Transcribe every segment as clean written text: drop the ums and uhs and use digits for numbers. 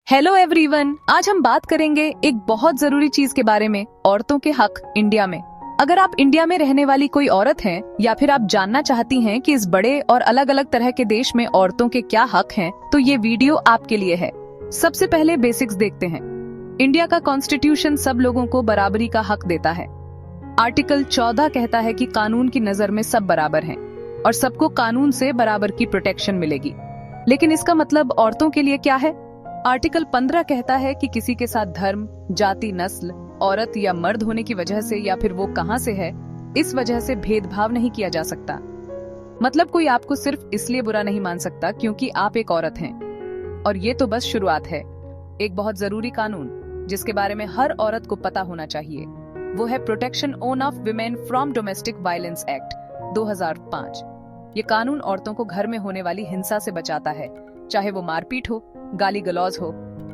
Hello everyone, आज हम बात करेंगे एक बहुत जरूरी चीज के बारे में, औरतों के हक इंडिया में। अगर आप इंडिया में रहने वाली कोई औरत हैं या फिर आप जानना चाहती हैं कि इस बड़े और अलग अलग तरह के देश में औरतों के क्या हक हैं, तो ये वीडियो आपके लिए है। सबसे पहले बेसिक्स देखते हैं। इंडिया का कॉन्स्टिट्यूशन सब लोगों को बराबरी का हक देता है। आर्टिकल 14 कहता है कि कानून की नजर में सब बराबर हैं और सबको कानून से बराबर की प्रोटेक्शन मिलेगी। लेकिन इसका मतलब औरतों के लिए क्या है? आर्टिकल 15 कहता है कि किसी के साथ धर्म, जाति, नस्ल, औरत या मर्द होने की वजह से या फिर वो कहां से है, इस वजह से भेदभाव नहीं किया जा सकता। मतलब कोई आपको सिर्फ इसलिए बुरा नहीं मान सकता क्योंकि आप एक औरत हैं। और ये तो बस शुरुआत है। एक बहुत जरूरी कानून जिसके बारे में हर औरत को पता होना चाहिए, वो है protection on of women from domestic violence act 2005। ये कानून औरतों को घर में होने वाली हिंसा से बचाता है, चाहे वो मारपीट हो, गाली गलौज हो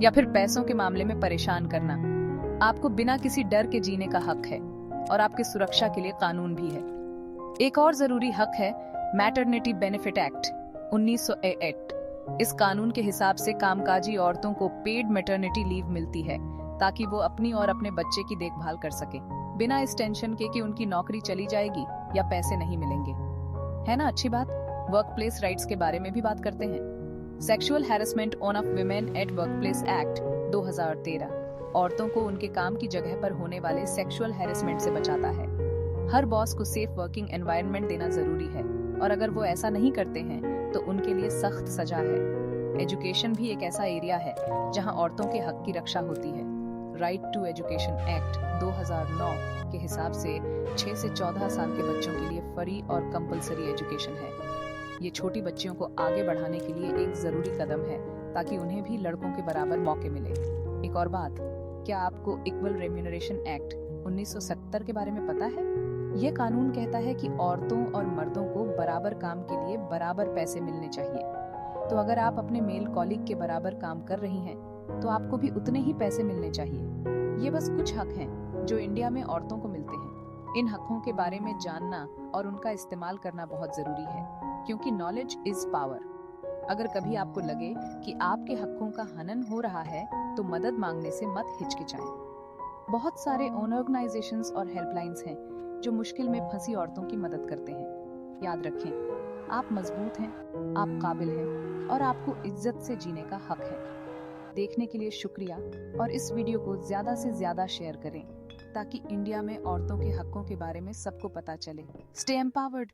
या फिर पैसों के मामले में परेशान करना। आपको बिना किसी डर के जीने का हक है और आपकी सुरक्षा के लिए कानून भी है। एक और जरूरी हक है मैटरनिटी बेनिफिट एक्ट 1908। इस कानून के हिसाब से कामकाजी औरतों को पेड मैटरनिटी लीव मिलती है ताकि वो अपनी और अपने बच्चे की देखभाल कर सके, बिना इस टेंशन के कि उनकी नौकरी चली जाएगी या पैसे नहीं मिलेंगे। है ना अच्छी बात? वर्क प्लेस राइट्स के बारे में भी बात करते हैं। Sexual harassment on of women at workplace act 2013 औरतों को उनके काम की जगह पर होने वाले सेक्सुअल हैरेसमेंट से बचाता है। हर बॉस को सेफ वर्किंग एनवायरनमेंट देना जरूरी है और अगर वो ऐसा नहीं करते हैं तो उनके लिए सख्त सजा है। एजुकेशन भी एक ऐसा एरिया है जहां औरतों के हक की रक्षा होती है। राइट टू एजुकेशन एक्ट 2009 के हिसाब से 6 से 14 साल के बच्चों के लिए फ्री और कंपलसरी एजुकेशन है। ये छोटी बच्चियों को आगे बढ़ाने के लिए एक जरूरी कदम है ताकि उन्हें भी लड़कों के बराबर मौके मिले। एक और बात, क्या आपको इक्वल रेम्यूनरेशन एक्ट 1970 के बारे में पता है? ये कानून कहता है कि औरतों और मर्दों को बराबर काम के लिए बराबर पैसे मिलने चाहिए। तो अगर आप अपने मेल कॉलीग के बराबर काम कर रही हैं, तो आपको भी उतने ही पैसे मिलने चाहिए। ये बस कुछ हक हैं जो इंडिया में औरतों को मिलते हैं। इन हकों के बारे में जानना और उनका इस्तेमाल करना बहुत जरूरी है, क्योंकि नॉलेज इज पावर। अगर कभी आपको लगे कि आपके हकों का हनन हो रहा है, तो मदद मांगने से मत हिचकिचाएं। बहुत सारे ऑर्गेनाइजेशंस और हेल्पलाइंस हैं जो मुश्किल में फंसी औरतों की मदद करते हैं। याद रखें, आप मजबूत हैं, आप काबिल हैं और आपको इज्जत से जीने का हक है। देखने के लिए शुक्रिया और इस वीडियो को ज्यादा से ज्यादा शेयर करें ताकि इंडिया में औरतों के हकों के बारे में सबको पता चले। Stay empowered.